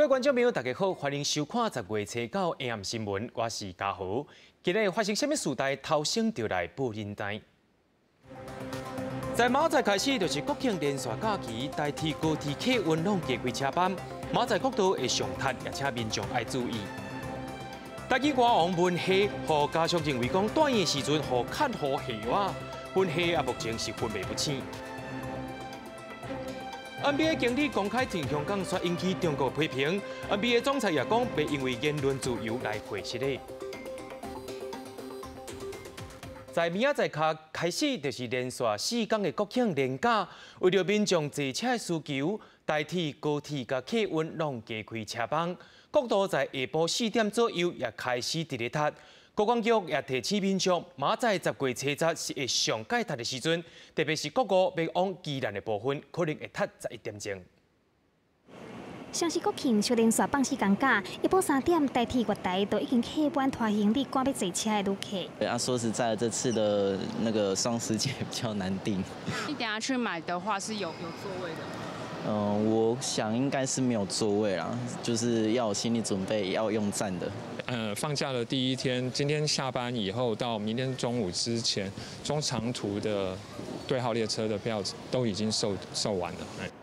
各位观众朋友，大家好，欢迎收看10月初9 AM 新闻，我是嘉豪。今日发生什么事代？头先就来报认台。在明仔开始，就是国庆连续假期，代替高铁客运拢加开车班，明仔国道会上塞，也请民众爱注意。台语歌王文熙，和家属认为讲短的时阵和较好戏话，文熙啊目前是分辨不清。NBA 经理公开挺香港，却引起中国批评。NBA 总裁也讲，袂因为言论自由来回失的。在明仔载开始，就是连续4天的国庆连假，为了民众坐车的需求，代替高铁甲客运拢加开车班。国道在下晡4点左右也开始直咧塞。国光局也提醒民众，明仔10月初10是会上解塞的时阵，特别是国五要往宜兰的部分，可能会塞11点钟。像是国庆就连续放4天假，下晡3点代替月台都已经客满拖行李赶要坐车的旅客。啊，说实在的，这次的那个双十节比较难订。你等下去买的话是有座位的。我想应该是没有座位啦，就是要有心理准备，要用站的。放假的第一天，今天下班以后到明天中午之前，中长途的对号列车的票都已经售完了。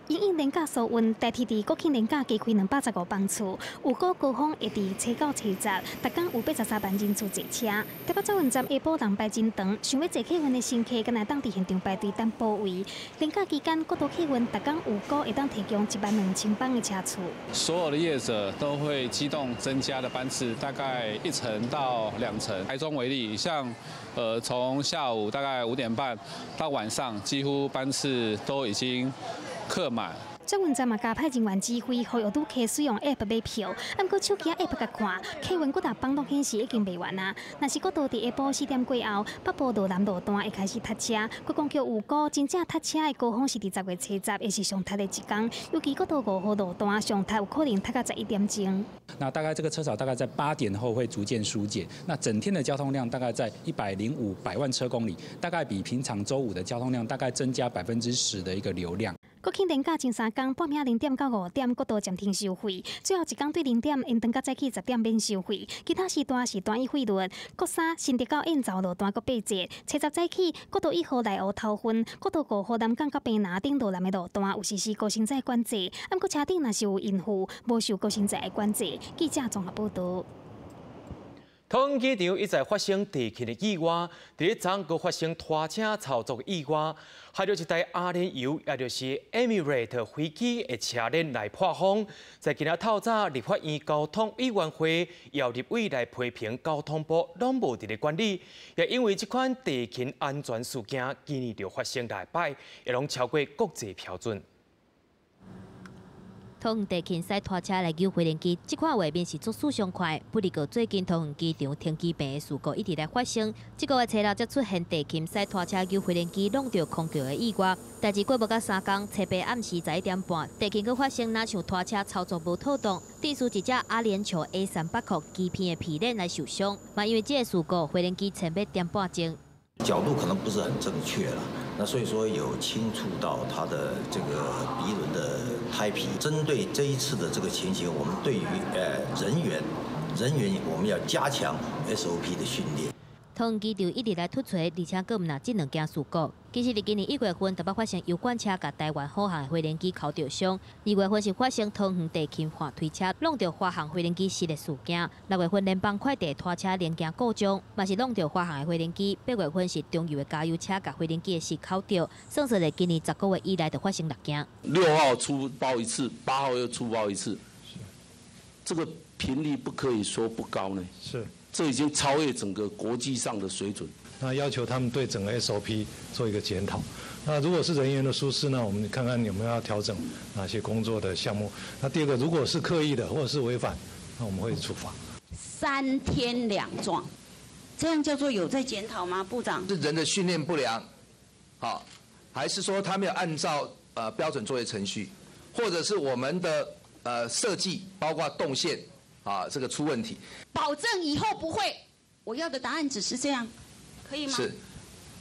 因应连假疏运，代替伫国庆连假加开215班次，有高高峰会伫初9、初10，逐天有83万人次坐车。台北捷运站下晡人排真长，想要坐客运的乘客，敢若当伫现场排队等补位。连假期间，国道客运逐天有高会当提供12000班的车次。所有的业者都会机动增加的班次，大概1成到2成。台中为例，像从下午大概5点半到晚上，几乎班次都已经客满。捷运站嘛加派人员指挥，呼吁旅客使用 App 买票。不过手机 App 甲看，客运各大帮拢显示已经卖完啦。若是国道伫下晡4点过后，北部路南路段会开始塞车。国光局有估，真正塞车的高峰是伫10月初10，也是上塞的一天。尤其国道5号路段上塞有可能塞到11点钟。那大概这个车潮大概在8点后会逐渐疏解。那整天的交通量大概在105百万车公里，大概比平常周5的交通量大概增加10%的一个流量。国庆连假前3天，半夜0点到5点，国道暂停收费；最后一天对0点，延长到早起10点免收费。其他时段是单一费率。国3新竹到燕巢路段各8节，初10早起，国道1号内湖头份，国道5号南港到平南顶路南的路段有实施高行载管制。不过车顶若是有孕妇，无受高行载的管制。记者综合报道。桃园机场一再发生地勤的意外，第一站又发生拖车操作意外，还有一台阿联酋，也就是 Emirates 飞机的车链来破风。在今日透早，立法院交通委员会要立委来批评交通部拢无伫咧管理，也因为这款地勤安全事件，今年就发生大摆，也拢超过国际标准。桃园地勤驶拖车来救飞轮机，这款画面是足速上快。不过最近桃园机场停机坪的事故一直来发生。这个月初6才出现地勤驶拖车救飞轮机弄到空桥的意外。代志过无到3天，初8暗时11点半，地勤佫发生哪像拖车操作无妥当，地输一只阿联酋 A380机片的皮链来受伤。嘛因为这个事故，飞轮机前要点半钟。角度可能不是很正确了，那所以说有轻触到它的这个鼻轮的胎皮。针对这一次的这个情形，我们对于人员我们要加强 SOP 的训练。桃园机场一直来突锤，而且佫毋若这2件事故。其实，伫今年1月份，台北发生油罐车甲台湾虎航飞轮机考着伤；2月份是发生桃园地勤换推车弄着华航飞轮机失的事件；6月份联邦快递拖车零件故障，嘛是弄着华航的飞轮机；8月份是中油的加油车甲飞轮机的失考着。算是咧，今年10个月以来就发生6件。6号出包一次，8号又出包一次，这个频率不可以说不高呢。是。这已经超越整个国际上的水准。那要求他们对整个 SOP 做一个检讨。那如果是人员的疏失呢，我们看看有没有要调整哪些工作的项目。那第二个，如果是刻意的或者是违反，那我们会处罚。3天2撞，这样叫做有在检讨吗，部长？是人的训练不良，好，还是说他没有按照标准作业程序，或者是我们的设计包括动线啊这个出问题？保证以后不会。我要的答案只是这样，可以吗？是，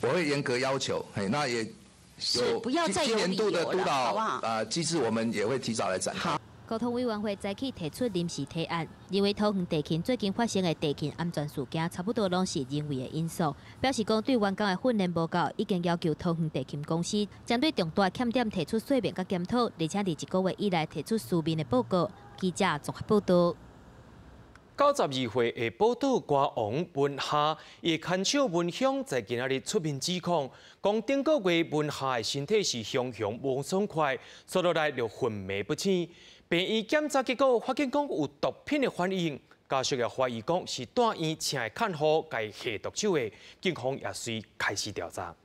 我会严格要求。那也有不要再有今年度的督导好不好？机制，我们也会提早来展开。交通委员会早起提出临时提案，认为桃园地勤最近发生的地勤安全事件，差不多拢是人为的因素。表示讲对员工的训练无够，已经要求桃园地勤公司针对重大欠点提出说明甲检讨，而且伫1个月以来提出书面的报告。记者综合报道。92岁的宝岛歌王文夏，伊牵手文香在今仔日出面指控，讲顶个月文夏的身体是雄雄无爽快，所落来就昏迷不醒。病院检查结果发现讲有毒品的反应，家属也怀疑讲是大院请的看护甲伊下毒手的，警方也随开始调查。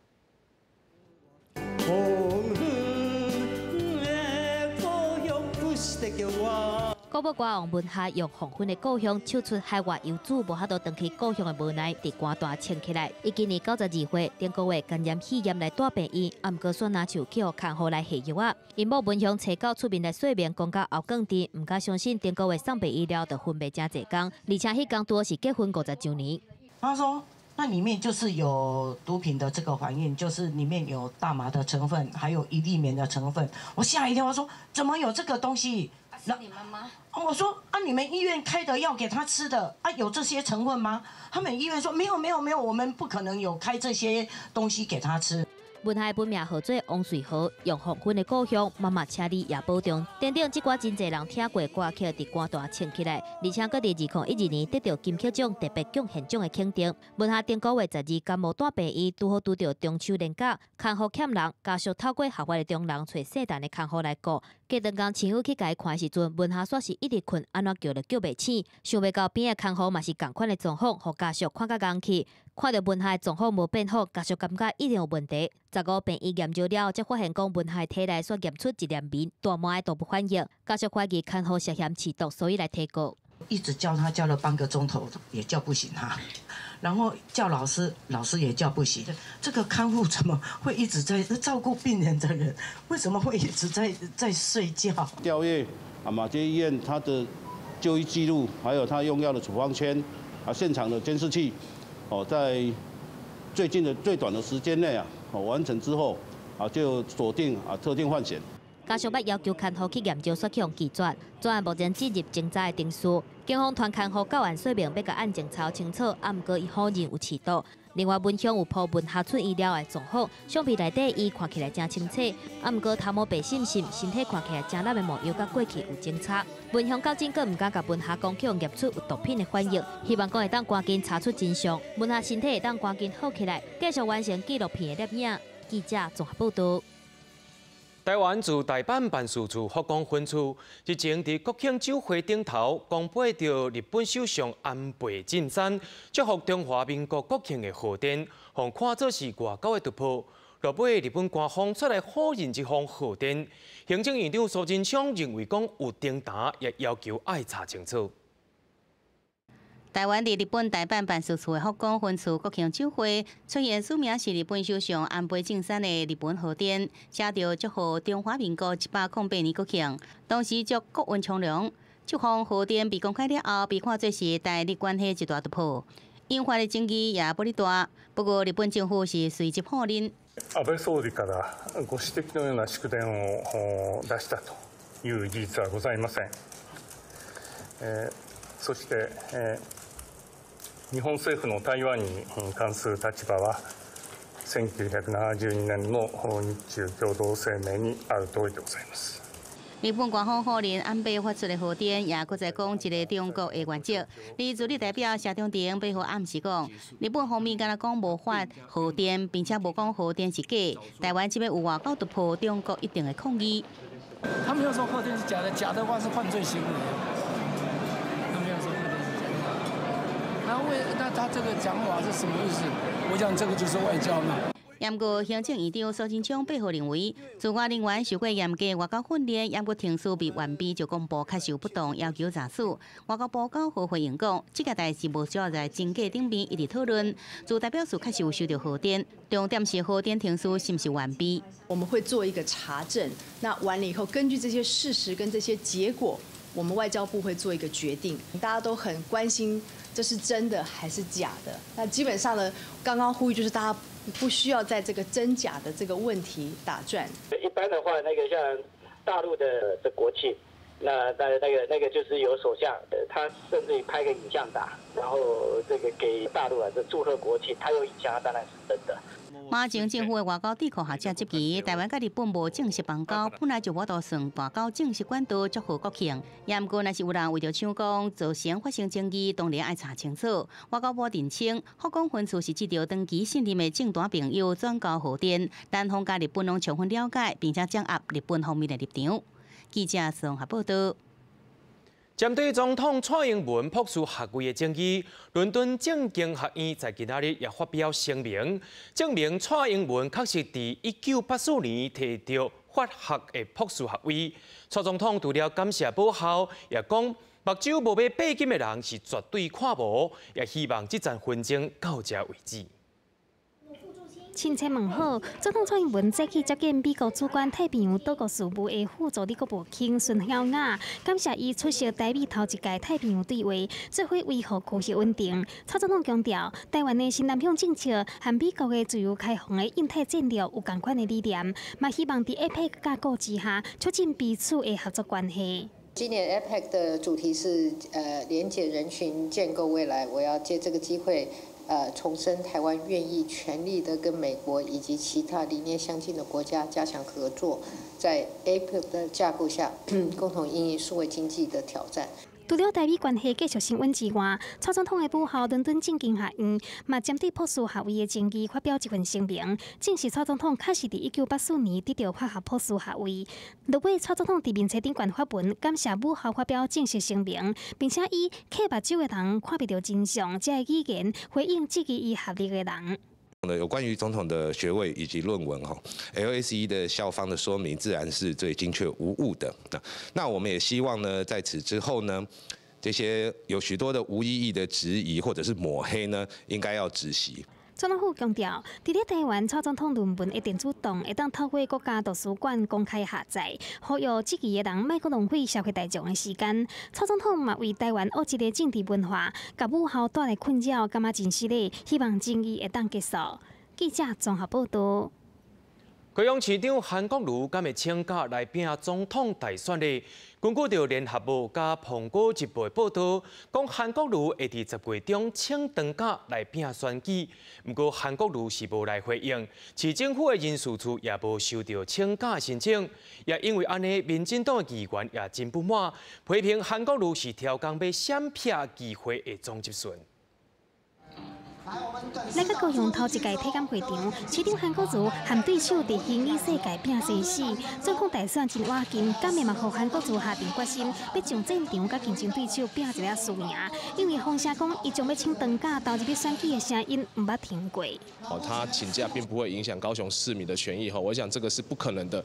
古堡歌王文夏用黄昏的故乡唱出海外游子无法度回去故乡的无奈，伫歌单唱起来。伊今年92岁，顶个月感染肺炎来大病院，啊，毋过选拿手去互看护来下药啊。因某文香找到出面来说明，讲到后更甜，毋敢相信顶个月送病医疗就昏迷真济工，而且迄天拄是结婚50周年。他说。那里面就是有毒品的这个反应，就是里面有大麻的成分，还有一粒棉的成分。我吓一跳，我说怎么有这个东西？是你们吗？我说啊，你们医院开的药给他吃的啊，有这些成分吗？他们医院说没有，我们不可能有开这些东西给他吃。文夏本名号做王瑞豪，用黄昏的故乡，妈妈请你也保重。等等，这歌真侪人听过歌曲，伫歌单唱起来，而且搁伫2012年得到金曲奖特别贡献奖的肯定。文夏顶个月12感冒大病院，拄好拄到中秋连假，看护欠人，家属透过校外的中人找细蛋的看护来顾。隔顿工亲友去甲伊看时阵，文夏煞是一直困，安怎叫都叫袂醒。想袂到边的看护嘛是同款的状况，互家属看甲硬气。看到文夏的状况无变好，家属感觉一定有问题。15病医验照了，才发现讲文夏体内所验出一粒棉，大麻的都不反应。家属怀疑看护涉嫌吸毒，所以来提告。一直叫他叫了半个钟头也叫不醒他，然后叫老师，老师也叫不醒。这个看护怎么会一直在照顾病人的人？为什么会一直在睡觉？调阅马偕医院他的就医记录，还有他用药的处方签，现场的监视器，在最近的最短的时间内完成之后就锁定特定犯嫌。家属要要求看护去验照所用记转，专案目前进入侦查的程序。警方团看护到案说明，要甲案情查清楚，啊，毋过伊否认有持刀。另外，文香有铺文夏出医疗的状况，相片内底伊看起来真清澈，啊，毋过头毛白深深，身体看起来真烂的模样，甲过去有侦查。文香到警阁毋敢甲文夏讲，去验出有毒品的反应，希望讲会当赶紧查出真相，文夏身体会当赶紧好起来，继续完成纪录片的摄影。记者综合报道。台湾驻台办办事处福冈分处日前伫国庆酒会顶头公布着日本首相安倍晋三祝福中华民国国庆的贺电，互看作是外交的突破。落尾日本官方出来否认这封贺电，行政院长苏贞昌认为讲有订单，也要求爱查清楚。台湾伫日本台办办事处的福冈分处国庆酒会出现署名是日本首相安倍晋三的日本贺电，写着祝贺中华民国108年国庆，同时祝国运昌隆。这封贺电被公开了后，被看作是台日关系一大突破，引发的争议也不哩大。不過日本政府是随即否認。安倍総理からご指摘のような祝電を出したという事実はございません。そして、日本政府の台湾に関する立場は1972年の日中共同声明にある通りでございます。日本官方否認安倍發出的賀電，也閣再講一個中國的原則。而助理代表謝長廷背後暗示講，日本方面敢若講無發賀電，並且無講賀電是假。台灣這邊有外交突破，中國一定會抗議。他沒有說賀電是假的，假的話是犯罪行為。他沒有說賀電是假的。那他這個講法是什麼意思？我想這個就是外交嘛。不過，行政院長蘇貞昌背後認為，駐外人員受過嚴格外交訓練，不過停書被完備就公布確實有不當，要求查處。外交部交會回應講，這個代志無需要在政界頂邊一直討論。駐代表處確實有收到賀電，重點是賀電停書是不是完備。我們會做一個查證，那完了以後，根據這些事實跟這些結果，我們外交部會做一個決定。大家都很關心，這是真的還是假的？那基本上呢，剛剛呼籲就是大家不需要在這個真假的這個問題打轉。一般的話，那個像大陸的國慶，那个就是有首相，他甚至于拍个影像打，然后这个给大陆这祝贺国庆，他有影像，当然是真的。马前政府的外交智库学者接期，台湾甲日本无正式邦交，本来就无度算外交正式管道祝贺国庆。也毋过，若是有人为着抢讲造成发生争议，当然爱查清楚。外交部澄清，福冈分处是指着长期信任的政坛朋友转交贺电，单方甲日本拢充分了解，并且掌握日本方面的立场。记者综合报道。针对总统蔡英文博士学位的争议，伦敦政经学院在今仔日也发表声明，证明蔡英文确实在1984年摕到法学的博士学位。蔡总统除了感谢母校，也讲目睭无买白金的人是绝对看无，也希望这场纷争到这为止。亲切问好，总统蔡英文再去接见美国主管太平洋岛国事务的副总理国务卿孙晓雅，感谢伊出席台美头一届太平洋对话，做伙维护区域稳定。蔡总统强调，台湾的新南向政策和美国的自由开放的印太战略有共款的理念，嘛希望在 APEC 架构之下，促进彼此的合作关系。今年 APEC 的主题是连结人群，建构未来。我要借这个机会。重申台湾愿意全力的跟美国以及其他理念相近的国家加强合作，在 APEC 的架构下，共同因应数位经济的挑战。除了台美关系继续升温之外，蔡总统的母校伦敦政经学院嘛针对博士学位的争议发表一份声明，证实蔡总统确实在1984年得到法学博士学位。落尾，蔡总统在面册顶悬发文，感谢母校发表正式声明，并且以刻目睭的人看不到真相这个语言回应质疑伊学历的人。有关于总统的学位以及论文，LSE 的校方的说明自然是最精确无误的。那我们也希望呢，在此之后呢，这些有许多的无意义的质疑或者是抹黑呢，应该要止息。总统府强调，伫咧台湾蔡总统论文的电子档会当透过国家图书馆公开下载，呼吁质疑的人莫阁浪费社会大众的时间。蔡总统嘛为台湾恶质的政治文化，甲母校带来困扰，感觉真失礼，希望争议会当结束。记者综合报道。高雄市长韩国瑜敢会请假来拼总统大选呢？根据着联合报甲苹果日报报道，讲韩国瑜会伫10月中请长假来拼选举。不过韩国瑜是无来回应，市政府的人事处也无收到请假申请。也因为安尼，民进党的议员也真不满，批评韩国瑜是挑工要闪避议会的总集选。来到高雄头一届体检会场，市长韩国瑜和对手伫形意世界拼生死，总统大选真瓦金，敢会嘛？互韩国瑜下定决心，要上战场，甲竞争对手拼一个输赢。因为风声讲，伊将要请长假投入去选举的声音唔捌停过。他请假并不会影响高雄市民的权益我想这个是不可能的。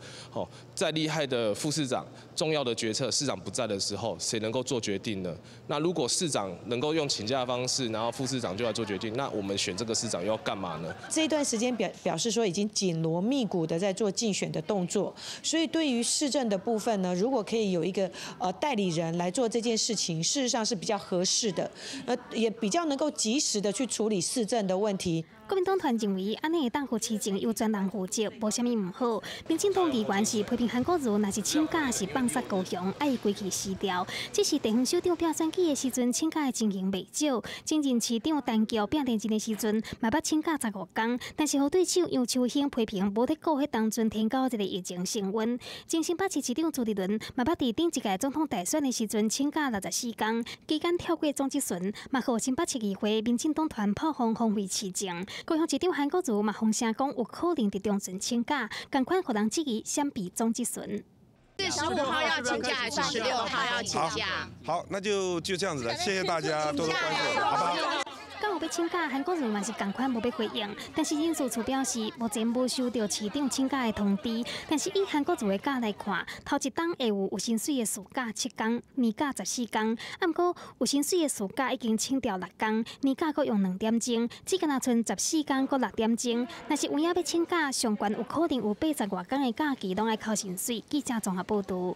再厉害的副市长，重要的决策市长不在的时候，谁能够做决定呢？那如果市长能够用请假的方式，然后副市长就来做决定，那我们选这个市长又要干嘛呢？这一段时间表示说已经紧锣密鼓的在做竞选的动作，所以对于市政的部分呢，如果可以有一个代理人来做这件事情，事实上是比较合适的，也比较能够及时的去处理市政的问题。国民党团认为，安尼会当互市政由专人负责，无虾米唔好。民进党议员是批评韩国瑜，若是请假是放杀高雄，爱伊归去失调。只是地方首长拼选举的时阵，请假的情形未少。前任市长陈桥拼连任的时阵，嘛捌请假15天，但是互对手杨秋兴批评无伫顾迄当阵天高一个疫情升温。前新北市市长朱立伦嘛捌伫顶一届总统大选的时阵请假64天，期间跳过总集选，嘛互新北市议会民进党团炮轰荒废市政。高雄市长韩国瑜嘛风声讲有可能伫中旬请假，共款互人质疑闪避总集选。15号要请假还是16号要请假？好，那就这样子了，谢谢大家多多关注，好不好？刚有要请假，韩国瑜嘛是同款无要回应，但是人事处表示，目前无收到市长请假的通知。但是以韩国瑜的假来看，头一档会有薪水的暑假7天，年假14天。啊，不过有薪水的暑假已经请掉6天，年假阁用2点钟，只敢若剩14天阁6点钟。若是有影要请假，上悬有可能有80多天的假期拢爱扣薪水。记者综合报道。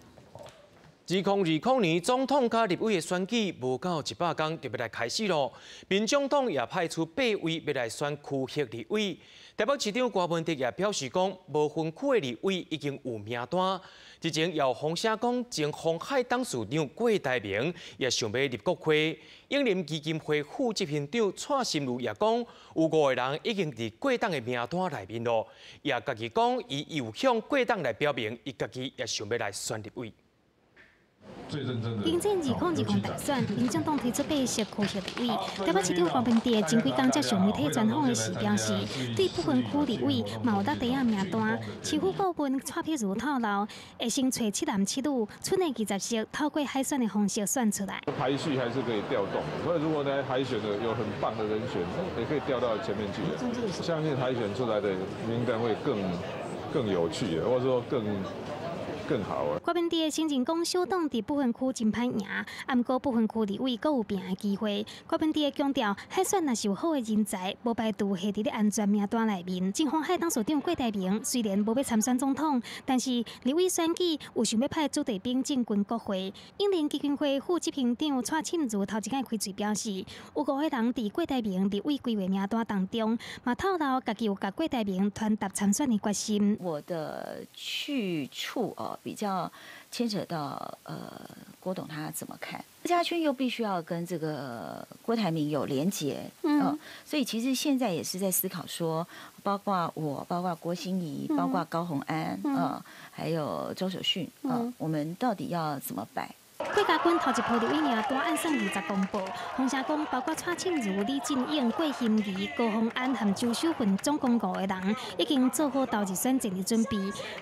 2020年总统甲立委的选举无到100天就要来开始咯。民众党也派出8位要来选区域立委。台北市长郭文哲也表示讲，无分区的立委已经有名单。之前有风声讲，前鸿海董事长郭台铭也想要入国会。永林基金会副执行长蔡心如也讲，有5个人已经伫国党的名单内面咯。也家己讲，伊有向国党来表明，伊家己也想要来选立委。 迎战2020大选，民众党推出8席区域立委。台北市长郭文哲前几天接受媒体专访的时表示，对不分区立委嘛有落地啊名单。市府顾问蔡碧如透露，会先找7男7女，剩的20席透过海选的方式选出来。排序还是可以调动，所以如果呢海选的有很棒的人选，也可以调到前面去的。相信海选出来的名单会更有趣的，或者说更好啊！郭文哲先前讲，小党伫不分区真歹赢，毋过不分区立委阁有拼的机会。郭文哲强调，海选若是有好的人才，无排除下伫咧安全名单内面。前鸿海董事长郭台铭虽然无要参选总统，但是立委选举有想要派子弟兵进军国会。永林基金会副执行长蔡庆如头一摆开嘴表示，有5个人伫郭台铭立委规划名单当中，嘛透露家己有甲郭台铭传达参选的决心。我的去处比较牵扯到郭董他怎么看，家圈又必须要跟这个郭台铭有连结，所以其实现在也是在思考说，包括我，包括郭心怡，包括高虹安，还有周守训，我们到底要怎么摆？ 郭家军头一波立委名单按算20公布，风声讲包括蔡庆如、李进英、郭欣怡、高虹安和周守训总共5个人，已经做好投入选战的准备。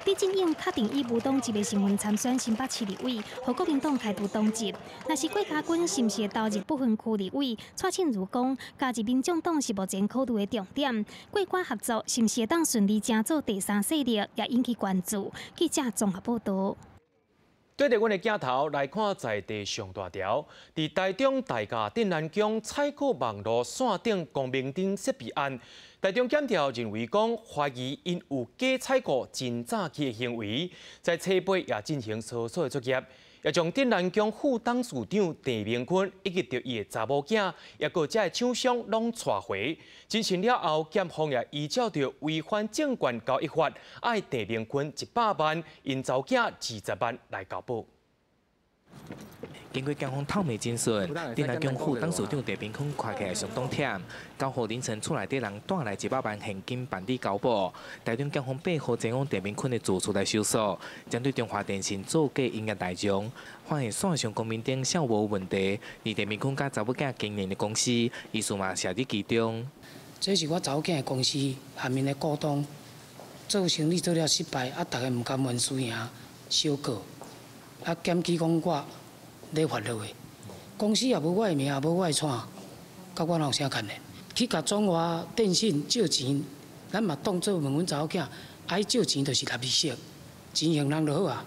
李进英确定以无党籍的身份参选新北市立委，和国民党开除党籍。若是郭家军是毋是会投入不分区立委？蔡庆如讲，加入民众党是目前考虑的重点。郭郭合作是毋是会当顺利成做第3势力，也引起关注。记者综合报道。 对着阮的镜头来看，在地上大条，伫台中大甲镇南宫采购网络线顶光明灯设备案，台中检调认为讲，怀疑因有假采购真早期的行为，在车背也进行搜索的作业，也将镇南宫副董事长郑明坤以及着伊的查某囝，也个遮的厂商拢带回。进行了后，检方也依照着违反证券交易法，爱郑明坤100万，因查某囝20万来交保。 经过检方透明侦讯，镇南宫副董事长郑明坤看起来相当忝，9号凌晨厝内底人带来100万现金办理交保。台中检方8号前往郑明坤的住处来搜索，针对中华电信造假营业内容，发现线上光明灯效无问题，而郑明坤甲查某囝经营的公司，意思嘛写伫其中。这是我查某囝的公司下面的股东，做生意做了失败，大家唔甘愿输赢，小告，检举讲我。 咧法律的公司也无我的名，也无我的厂，甲我哪有啥牵连？去甲中华电信借钱，咱嘛当做问阮查某囝，爱借钱就是纳利息，钱还人就好啊。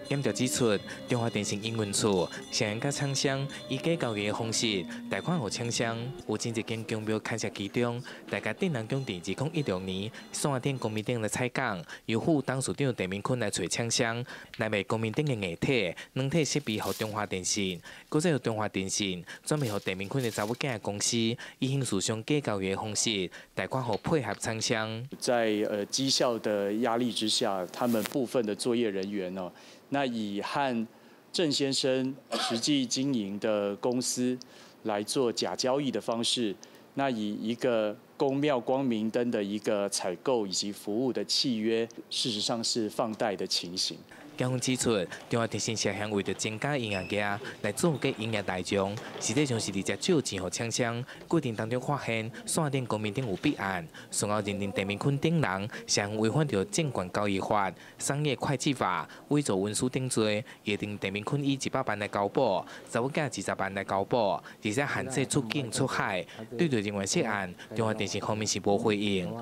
检调指出，中华电信营运处承认甲厂商以假交易的方式贷款予厂商，有真一间公庙开设其中，大家镇南宫伫2016年线顶光明灯来采购，由副董事长郑明坤来找厂商，来卖光明灯的硬体、软体设备予中华电信，搁再由中华电信转卖予郑明坤的查某囝的公司，以形式上假交易的方式贷款予配合厂商。在绩效的压力之下，他们部分的作业人员呢？ 那以和郑先生实际经营的公司来做假交易的方式，那以一个宫庙光明灯的一个采购以及服务的契约，事实上是放贷的情形。检方指出，中华电信涉嫌为着增加营业额来做假营业内容，实际上是直接借钱予厂商。过程当中发现线顶光明灯有弊案，随后认定郑明坤等人涉嫌违反着证券交易法、商业会计法、伪造文书等罪，约定郑明坤以100万来交保，查某囝20万来交保，而且限制出境出海。对着人员涉案，中华电信方面是无回应。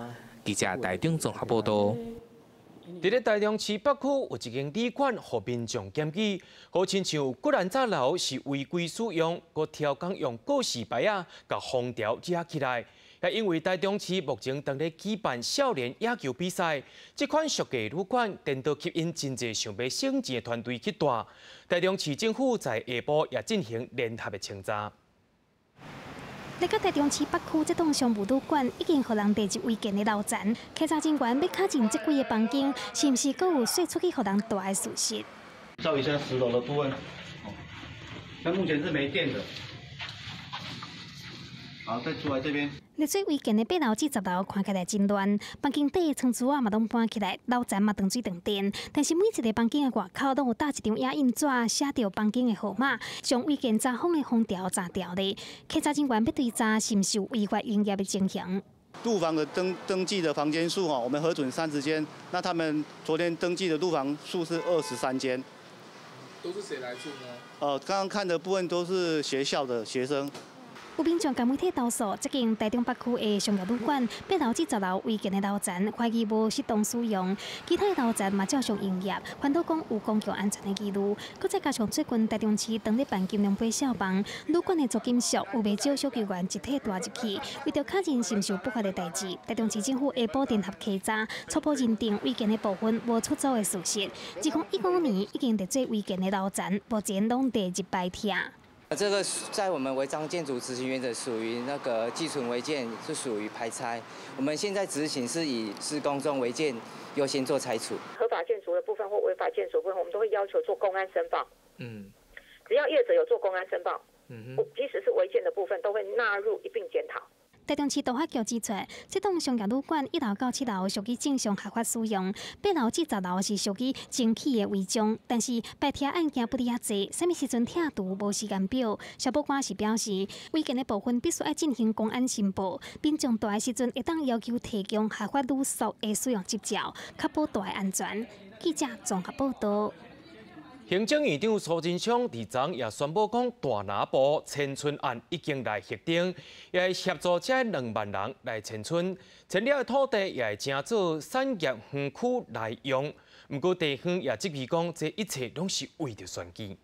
记者台中综合报道。 伫咧台中市北区有一间旅馆，互民众检举，好亲像骨兰扎楼是违规使用，佮挑工用告示牌啊，甲封条遮起来。也因为台中市目前正在举办少年野球比赛，这款俗价旅馆颠倒吸引真侪想要省钱的团队去住。台中市政府在下晡也进行联合的清查。在台中市北区这栋商务旅馆，已经予人第一违建的楼层，稽查人员要卡进这几个房间，是不是阁有说出去予人住的事实？照一下10楼的部分，那目前是没电的。好，再出来这边。入水违建的8楼至10楼看起来真乱，房间底的床珠嘛拢搬起来，楼层嘛断水断电。但是每一个房间的外口都有搭一张影印纸，写着房间的号码，将违建查封的封条查掉咧。稽查人员要追查是不是有违法营业的情形。入房的登记的房间数我们核准30间，那他们昨天登记的入房数是23间。都是谁来住呢？刚刚看的部分都是学校的学生。有民众甲媒体投诉，这间台中北区的商业旅馆8楼至10楼违建的楼层，怀疑无适当使用，其他的楼层嘛照常营业，反倒讲有公共安全的记录。搁再加上最近台中市当咧办金龙杯笑房，旅馆的租金属有未少小球员集体带入去，为着确认是毋是有不法的代志，台中市政府下晡联合稽查，初步认定违建的部分无出租的事实，指讲15年已经在做违建的楼层，目前拢第一摆听。这个在我们违章建筑执行原则属于那个寄存违建，是属于排拆。我们现在执行是以施工中违建优先做拆除。合法建筑的部分或违法建筑部分，我们都会要求做公安申报。只要业者有做公安申报，即使是违建的部分，都会纳入一并检讨。台中市都发局指出，这栋商业旅馆1楼到7楼属于正常合法使用，8楼至10楼是属于整体的违章。但是白天案件不哩遐济，什么时阵拆除无时间表。消保官是表示，违建的部分必须要进行公安申报，民众住的时阵会当要求提供合法旅宿的使用执照，确保住的安全。记者综合报道。行政院长苏贞昌伫昨也宣布讲，大拿埔迁村案已经来核定，也会协助这2万人来迁村。迁了的土地也会征做产业园区来用。不过地方也质疑讲，这一切拢是为着选举。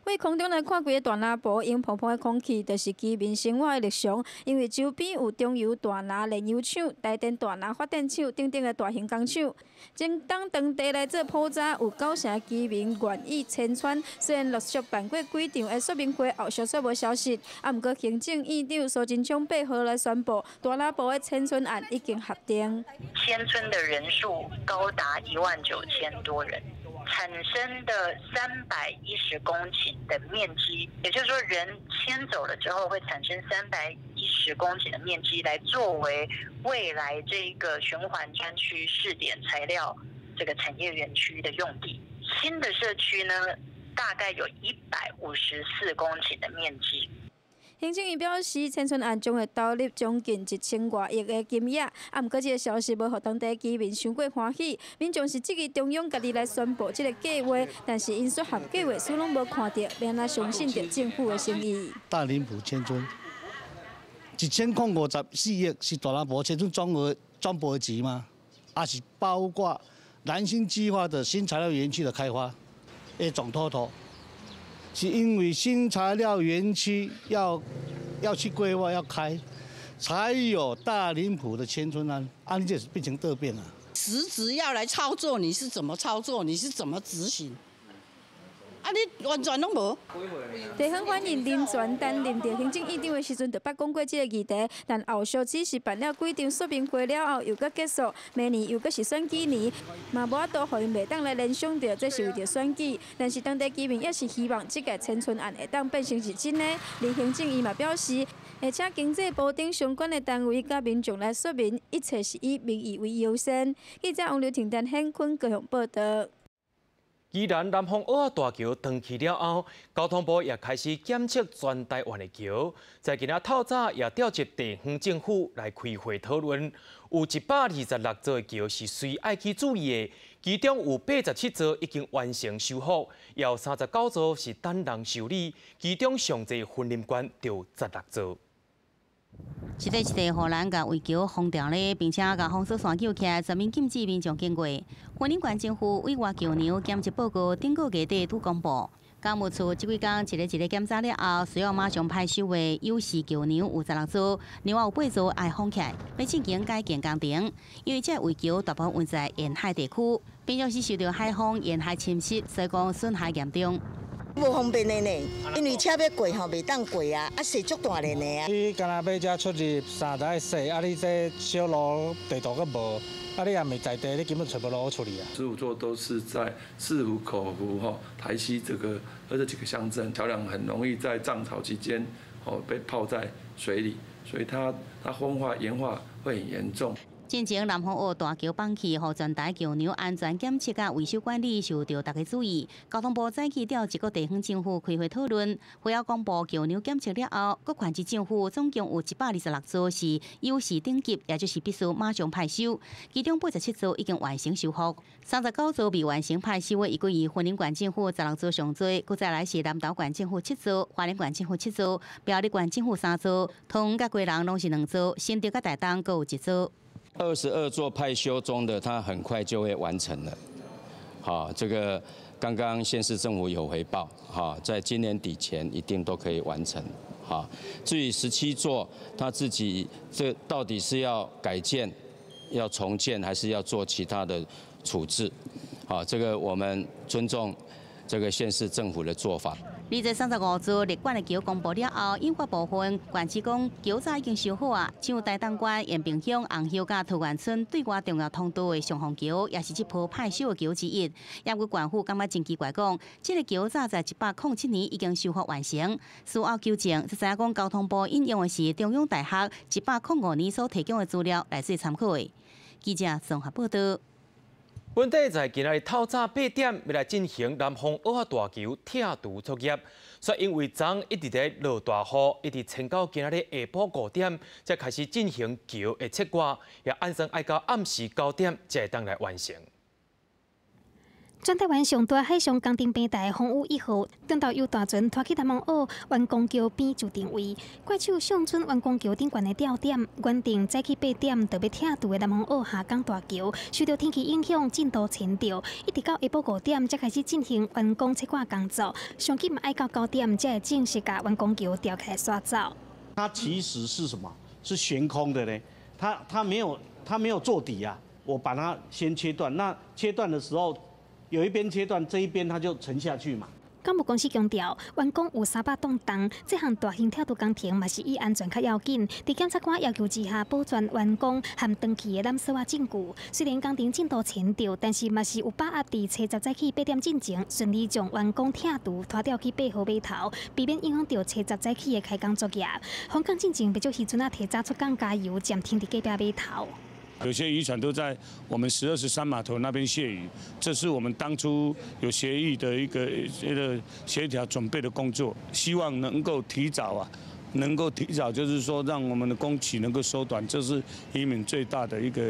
为空中来看，规个大拿埔用泡泡的空气，就是居民生活的日常。因为周边有中油大拿炼油厂、台电大拿发电厂等等的大型工厂。正当当地来做普查，有9成居民愿意迁村。虽然陆续办过几场的说明会后，稍稍无消息。不过行政院长苏贞昌8号来宣布，大拿埔的迁村案已经核定。迁村的人数高达19000多人。产生的310公顷的面积，也就是说，人迁走了之后，会产生310公顷的面积，来作为未来这个循环专区试点材料这个产业园区的用地。新的社区呢，大概有154公顷的面积。行政院表示，迁村案将会投入将近1000多亿的金额。不过，这个消息无互当地居民伤过欢喜。民众是质疑中央家己来宣布这个计划，但是因说合计划书拢无看到，免哪相信着政府的诚意。大林埔迁村1054亿是大林埔迁村专拨级吗？还是包括南新计划的新材料园区的开发的总土地？是因为新材料园区要去规划要开，才有大林埔的迁村案，案件变成得变了。实质要来操作，你是怎么操作？你是怎么执行？你完全拢无。地方反映林全担任着行政院长的时阵，就捌讲过这个议题，但后续只是办了几场说明会了后，又搁结束，明年又搁是选举年，嘛无法度互因袂当来联想到这是为着选举。但是当地居民也是希望这个迁村案会当变成是真的。连行政院嘛表示，会请经济部等相关的单位甲民众来说明，一切是以民意为优先。记者王刘婷、陈显坤高雄报道。既然南方澳大桥断去了后，交通部也开始检测全台湾的桥。在今仔透早也调集地方政府来开会讨论，有126座的桥是需爱去注意的，其中有87座已经完成修复，也有39座是等人修理，其中上侪分林管就16座。一个一个互人甲围桥封掉咧，并且甲封锁线救起来，全面禁止民众经过。云林县政府为外桥梁检测报告顶个月底拄公布，港务处这几天一个检查了后，需要马上派收的有市桥牛有16组，另外有8组爱封起来，要进行改建工程。因为这围桥大部分位在沿海地区，平常时受到海风、沿海侵蚀，所以讲损害严重。 无方便的呢，因为车要过吼，袂当过啊，是足大的呢啊。你干那要遮出入三台洗，你这小路地图佫无，你也未在地，你根本找不路处理啊。15座都是在四湖、口湖、台西这几个乡镇，桥梁很容易在涨潮期间被泡在水里，所以它风化、盐化会很严重。 进前南方澳大桥放弃，互全台桥梁安全检测甲维修管理受到大家注意。交通部早起调一个地方政府开会讨论，会后公布桥梁检测了后，各县市政府总共有126组是有市顶级，也就是必须马上派收。其中87组已经完成修复，39组未完成派收的，依据云林县政府16组上多，佮再来是南投县政府7组，花莲县政府7组，苗栗县政府3组，通甲贵人拢是2组，新竹甲台东各有1组。 22座派修中的，它很快就会完成了。好，这个刚刚县市政府有回报，好，在今年底前一定都可以完成。好，至于17座，它自己这到底是要改建、要重建，还是要做其他的处置？好，这个我们尊重这个县市政府的做法。 235座立管的桥公布了后，引发部分县市讲桥早已经修好啊，像台东县延平乡红丘甲桃园村对外重要通道的上洪桥，也是这波派修的桥之一。也有县府感觉真奇怪，讲这个桥早在107年已经修复完成，事后纠正，才知影讲交通部引用的是中央大学105年所提供的资料来做参考的。记者综合报道。 本地在今日透早8点要来进行南方澳大桥拆除作业，却因为昨一直在落大雨，一直撑到今日下晡5点才开始进行桥的切割，也按算要到暗时9点才会当来完成。 全台湾上大海上工程平台风雨1号，中昼由大船拖去南方澳员工桥边就定位，怪手上村员工桥顶悬的吊点，原定早起8点就要拆除的南方澳下港大桥，受到天气影响，进度前调，一直到下晡5点才开始进行员工切割工作，上紧嘛要到9点才会正式把员工桥吊起来刷走。它其实是什么？是悬空的呢？它没有做底啊！我把它先切断，那切断的时候。 有一边切断，这一边它就沉下去嘛。港务公司强调，员工有300栋重，这项大型跳渡工程嘛是以安全较要紧。在检察官要求之下，保全员工和登记的染色证据。虽然工程进度前调，但是嘛是有把握伫初10早起8点进前，顺利将员工拆除拖吊去8号码头，避免影响到初10早起的开工作业。香港进前不少渔船啊提早出港加油，暂停伫隔壁码头。 有些渔船都在我们12、13码头那边卸渔，这是我们当初有协议的一个协调准备的工作，希望能够提早就是说让我们的工期能够缩短，这是渔民最大的一个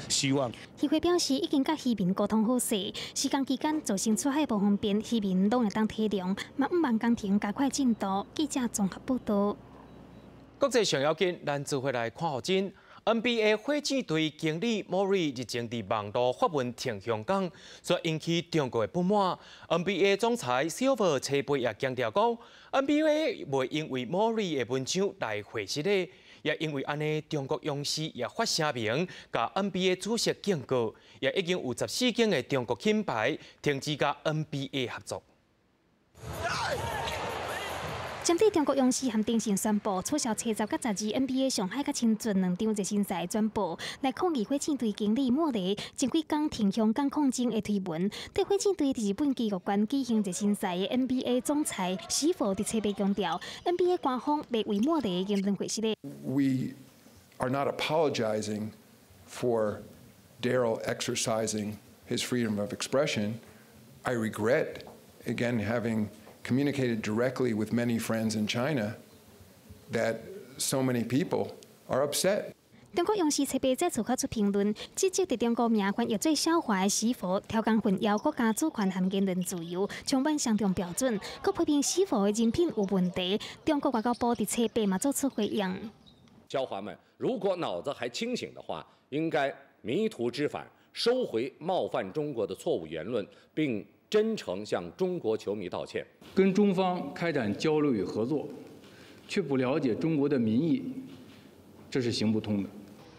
希望。渔会表示已经甲渔民沟通好势，施工期间造成出海不方便，渔民拢会当体谅，嘛毋望工程加快进度。记者综合报道。国际上要紧，咱做回来看好真。 NBA 火箭队经理莫瑞日前伫网络发文挺香港，所引起中国的不满。NBA 总裁小沃车杯也强调讲 ，NBA 袂因为莫瑞的文章来回失的，也因为安尼，中国勇士也发声明，甲 NBA 主席警告，也已经有14间的中国品牌停止甲 NBA 合作。 针对中国勇士和电信宣布取消初10甲12 NBA 上海甲青圳2场热身赛转播，来抗议火箭队经理莫雷前几天挺香港抗争的推文。对火箭队伫日本肌肉馆举行热身赛的 NBA 总裁史佛伫车杯强调 ，NBA 官方袂为莫雷言论回失的。We are not apologizing for Daryl exercising his freedom of expression. I regret again having communicated directly with many friends in China that so many people are upset. 中国勇士车杯再次发出评论，指责伫中国名权越做笑话的史佛，挑工混淆国家主权和言论自由，充满相同标准。佮批评史佛的人品有问题。中国外交部伫车杯嘛做出回应。教皇们，如果脑子还清醒的话，应该迷途知返，收回冒犯中国的错误言论，并真诚向中国球迷道歉。跟中方开展交流与合作，却不了解中国的民意，这是行不通的。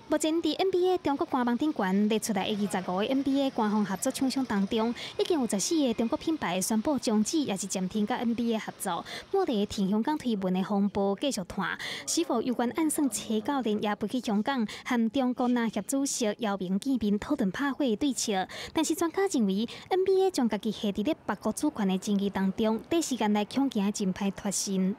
目前，伫 NBA 中国官网顶悬列出来的25个 NBA 官方合作厂商当中，已经有14个中国品牌宣布终止，也是暂停甲 NBA 合作。目前替香港推文的风波继续传，是否有关暗算车教练也飞去香港，和中国篮协主席姚明见面讨论拍火对策？但是专家认为 ，NBA 将家己下伫咧别国主权的争议当中，短时间内恐惊真歹脱身。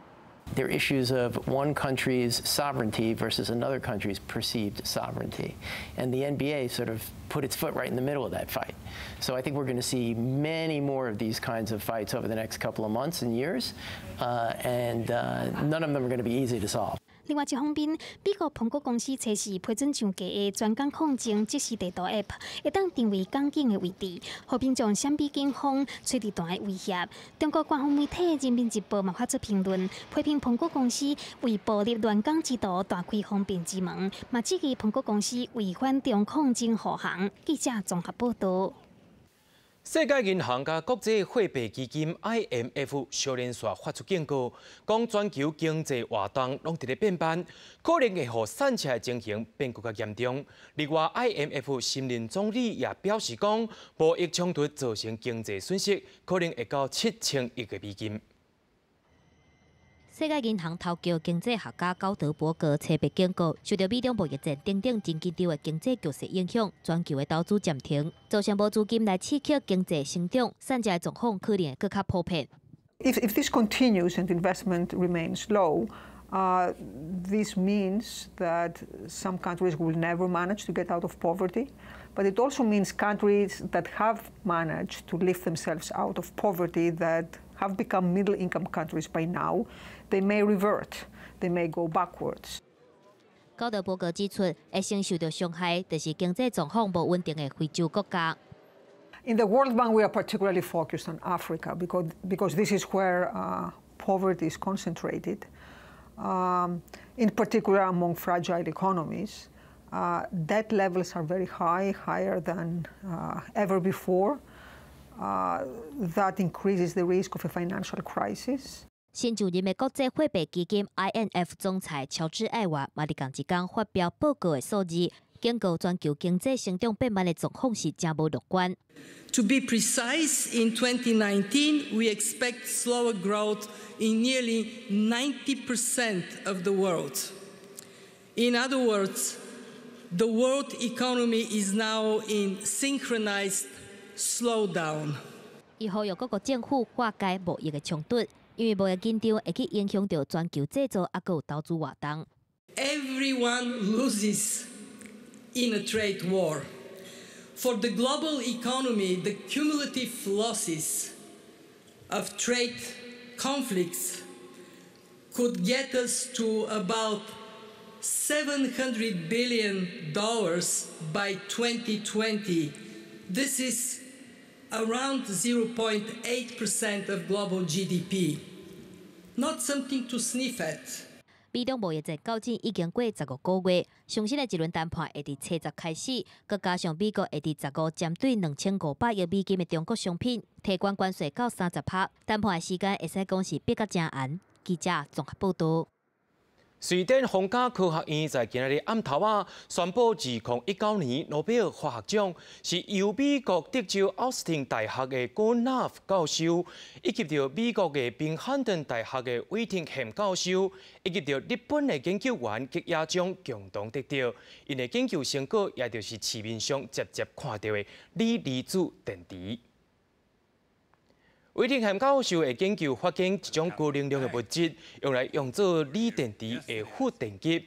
There are issues of one country's sovereignty versus another country's perceived sovereignty. And the NBA sort of put its foot right in the middle of that fight. So I think we're going to see many more of these kinds of fights over the next couple of months and years. And none of them are going to be easy to solve. 另外一方面，美国苹果公司测试批准上架的专港控证即时地图 App， 会当定位港警的位置，和平将闪避警方吹地弹的威胁。中国官方媒体《人民日报》嘛发出评论，批评苹果公司为暴力乱港之徒大开方便之门，嘛质疑苹果公司违反中控证护航。记者综合报道。 世界银行甲国际货币基金 IMF 小连续发出警告，讲全球经济活动拢伫咧变慢，可能会互产车情形变更加严重。另外 ，IMF 新任总理也表示讲，贸易冲突造成经济损失，可能会到7000亿个美金。 世界银行头条经济学家高德伯格特别警告，受到美中贸易战等等真紧张的经济局势影响，全球的投资暂停，造成无资金来刺激经济成长，产值的状况可能会更加普遍。If this continues and investment remains low, this means that some countries will never manage to get out of poverty. But it also means countries that have managed to lift themselves out of poverty, that have become middle-income countries by now, they may revert, they may go backwards. 高德伯格指出，会承受到伤害，就是经济状况无稳定的非洲国家。In the World Bank, we are particularly focused on Africa because this is where poverty is concentrated. In particular, among fragile economies. Debt levels are very high, higher than ever before. That increases the risk of a financial crisis. 新就任的国际货币基金 IMF 总裁乔治艾娃嘛伫同一天发表报告的数字，警告全球经济成长变慢的状况是真无乐观。To be precise, in 2019, we expect slower growth in nearly 90% of the world. In other words, the world economy is now in synchronized slowdown. 伊呼吁各国政府化解贸易的冲突，因为贸易紧张会去影响到全球制造也有投资活动。Everyone loses in a trade war. For the global economy, the cumulative losses of trade conflicts could get us to about $700 billion by 2020. This is around 0.8% of global GDP. Not something to sniff at. 美中贸易战到今已经过15个月，上新的一轮谈判会伫7月开始，佮加上美国会伫15针对2500亿美金的中国商品提关关税到30%，谈判的时间会使讲是逼甲真严。记者综合报道。瑞典皇家科学院在今日暗头仔宣布，2019年诺贝尔化学奖是由美国德州奥斯汀大学的古纳夫教授，以及着美国的宾汉顿大学的威廷汉教授，以及着日本的研究员吉野奖共同得到。因的研究成果，也就是市面上直接看到的锂离子电池。威廷汉教授会研究发现一种高能量的物质，用作锂电池的负电极。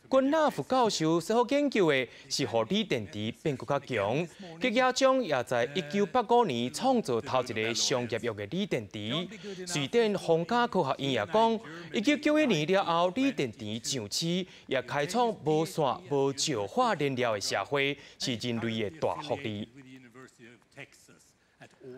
昆纳夫教授所研究的是让锂电池变更加强。吉野奖也在1985年创造头一个商业用的锂电池。瑞典皇家科学院也讲，1991年了后，锂电池上市，也开创无线无石化燃料的社会，是人类的大福利。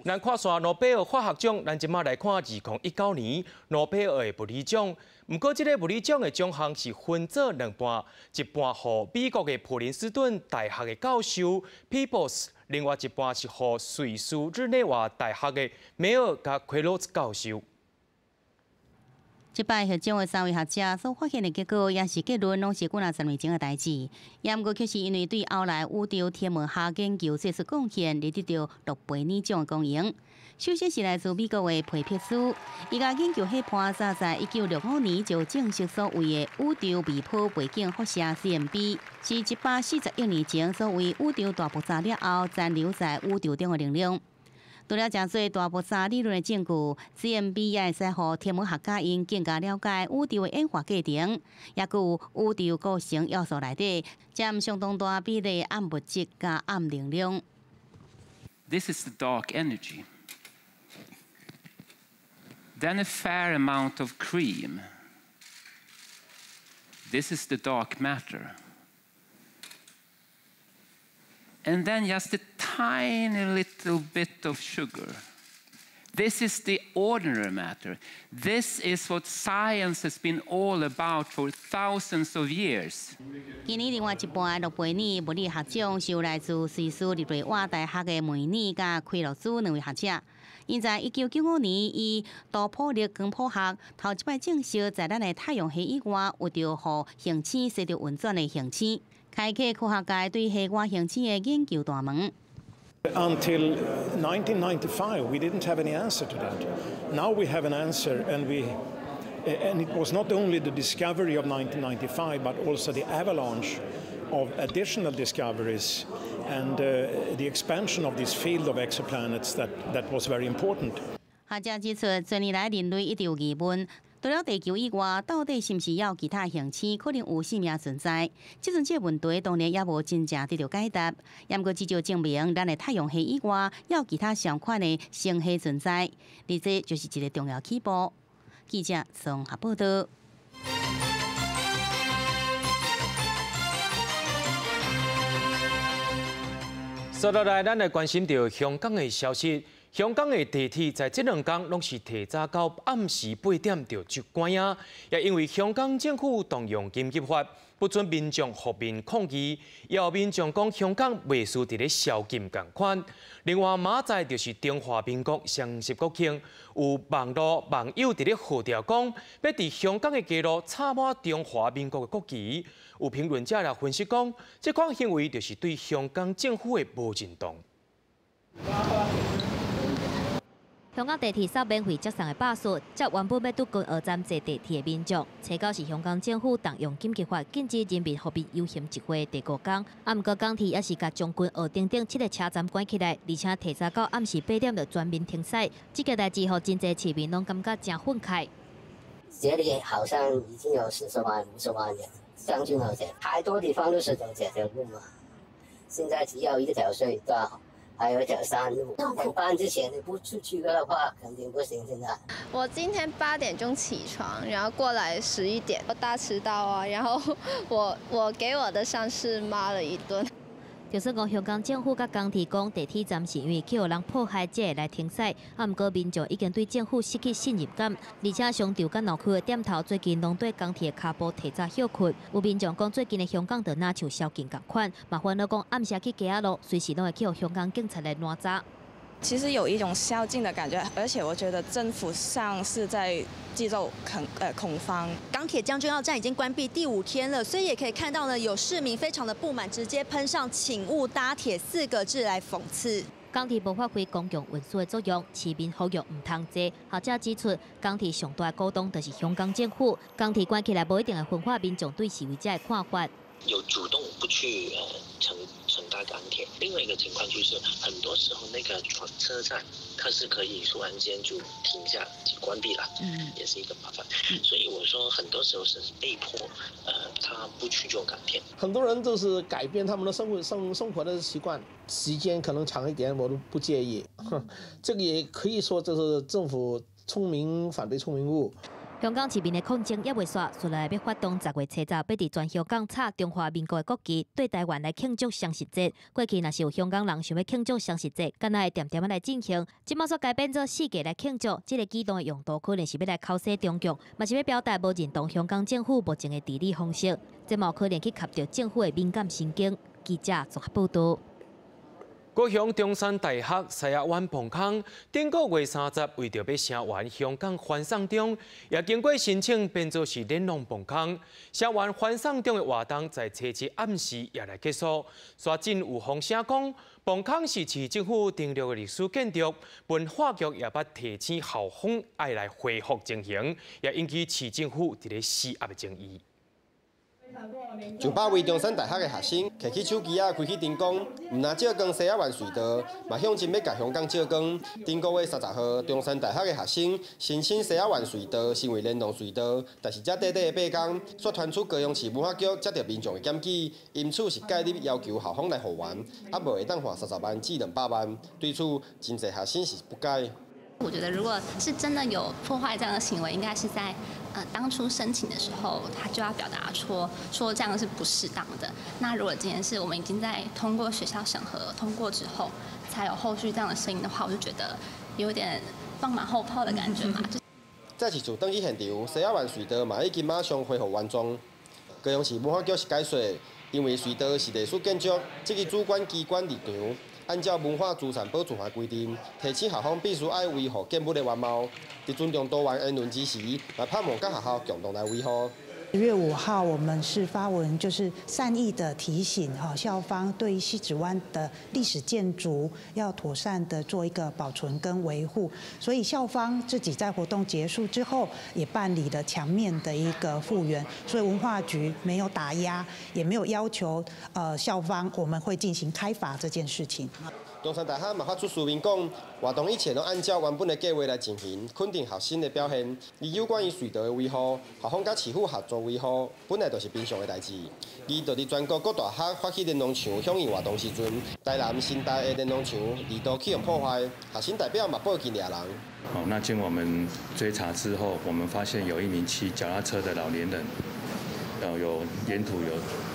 咱看线诺贝尔化学奖，咱即马来看2019年诺贝尔的物理奖。不过，这个物理奖的奖项是分做两半，一半予美国的普林斯顿大学的教授 Peebles 另外一半是予瑞士日内瓦大学的梅尔加奎罗兹教授。这摆学奖的3位学者所发现的结果，也是结论，拢是几十年前的代志。也毋过，却是因为对后来宇宙天文学研究做出贡献，而得到诺贝尔奖的功用。首先是来自美国的佩佩斯，伊甲研究迄盘早在1965年就正式所谓的宇宙微波背景辐射 CMB， 是140亿年前所谓宇宙大爆炸了后残留在宇宙中的能量。除了真侪大爆炸理论的证据 ，CMB 也会使予天文学家因更加了解宇宙的演化过程，也有宇宙构成要素内底占相当大比例暗物质加暗能量。This is the dark energy. Then a fair amount of cream. This is the dark matter. And then just a tiny little bit of sugar. This is the ordinary matter. This is what science has been all about for thousands of years. 今年另外一半诺贝尔物理学奖是由来自瑞士日内瓦大学的梅尼加奎罗兹2位学者。因在1995年以多普勒光谱学头一摆证实，在咱的太阳系以外有着互行星随着运转的行星，开启科学界对系外行星的研究大门。Until 1995, we didn't have any answer to that. Now we have an answer, and it was not only the discovery of 1995, but also the avalanche of additional discoveries and the expansion of this field of exoplanets that was very important. 学者指出，多年来人类一直有疑问。除了地球以外，到底是毋是也有其他行星可能有生命存在？即阵这问题当然也无真正得到解答。也毋过，至少证明咱的太阳系以外，也有其他相款的星系存在，而这就是一个重要起步。记者综合报道。接落来，咱来关心到香港的消息。香港的地铁在这2天拢是提早到暗时8点就关啊，也因为香港政府动用紧急法，不准民众伏面抗议，也有民众讲香港袂输伫咧宵禁共款。另外，明仔就是中华民国双十国庆，有网友伫咧号召讲，要伫香港的街路插满中华民国的国旗。有评论者来分析讲，这款行为就是对香港政府的不认同。香港地铁免费接送的巴士，则原本要拄过2站坐地铁的民众，找到是香港政府动用紧急法禁止人民伏面游行集会第5天。毋过港铁也是甲将军二等等7个车站关起来，而且提早到暗时8点就全面停驶。这个代志，互真侪市民拢感觉真愤慨。这里好像已经有40万、50万人，将军澳这太多地方都是走这条路嘛。现在只要一条隧道。还有一条山路，上班之前你不出去的话，肯定不行。现在我今天8点钟起床，然后过来11点，我大迟到啊，然后我给我的上司骂了一顿。就算讲香港政府甲港铁讲地铁站是因为去有人破坏才会来停驶，毋过民众已经对政府失去信任感，而且商场甲闹区的店头最近拢对港铁的脚步提早休困。有民众讲最近的香港就若像宵禁共款，麻烦了讲暗时去街仔路，随时拢会去有香港警察来拦查。其实有一种宵禁的感觉，而且我觉得政府上是在制造恐慌。港铁将军澳站已经关闭第5天了，所以也可以看到呢，有市民非常的不满，直接喷上"请勿搭铁"4个字来讽刺。港铁无发挥公共运输的作用，市民呼吁唔通坐。学者指出，港铁上大股东就是香港政府，港铁关起来无一定会分化民众对示威者的看法。有主动不去乘搭港铁，另外一个情况就是很多时候那个车站它是可以突然间就停下就关闭了，也是一个麻烦。所以我说很多时候是被迫，他不去坐港铁。很多人都是改变他们的生活的习惯，时间可能长一点我都不介意。这个也可以说这是政府聪明反被聪明误。香港市民的抗争也未煞，出来要发动10月7日，要伫全香港插中华民国的国旗，对台湾来庆祝双十节。过去若是有香港人想要庆祝双十节，敢若会点点来进行。即马煞改变做4个来庆祝，这个举动的用途可能是要来敲洗中共，嘛是要表达无认同香港政府目前的治理方式。这嘛可能去吸到政府的敏感神经。记者综合报道。高雄中山大学西亚湾棚空，顶个月30为着要成完香港欢送中，也经过申请变做是联络棚空。成完欢送中的活动在初7暗时也来结束。刷真有风声讲，棚空是市政府订立的历史建筑，文化局也捌提醒校方爱来恢复进行，也引起市政府伫咧施压的争议。 上百位中山大学的学生摕起手机开去灯光，唔但照光西亚湾隧道，嘛向真要甲香港照光。顶个月30号，中山大学的学生申请西亚湾隧道成为联络隧道，但是这短短的8天，却传出高雄市文化局接到民众的检举，因此是戒律要求校方来复原，啊无会当罚30万至200万。对此，真侪学生是不解。 我觉得，如果是真的有破坏这样的行为，应该是在当初申请的时候，他就要表达说这样是不适当的。那如果今天是我们已经在通过学校审核通过之后，才有后续这样的声音的话，我就觉得有点放马后炮的感觉嘛。再次就登去现场，西亚湾隧道嘛已经马上恢复原状。高雄市文化局是解说，因为隧道是历史建筑，这个主管机关立场。 按照文化资产保存法规定，提醒校方必须爱维护建物的原貌，在尊重多元言论之时，也盼望各学校共同来维护。 10月5号，我们是发文，就是善意的提醒校方对于西子湾的历史建筑要妥善的做一个保存跟维护。所以校方自己在活动结束之后，也办理了墙面的一个复原。所以文化局没有打压，也没有要求校方我们会进行开罚这件事情。 中山大学嘛发出书面讲，活动一切都按照原本的计划来进行，肯定学生的表现。而有关于隧道的维护，校方甲市府合作维护，本来就是平常的代志。而就伫全国各大学发起联络墙响应活动时阵，台南新大的联络墙2度起用破坏，学生代表嘛报警抓人。好，那经我们追查之后，我们发现有一名骑脚踏车的老年人，有沿途有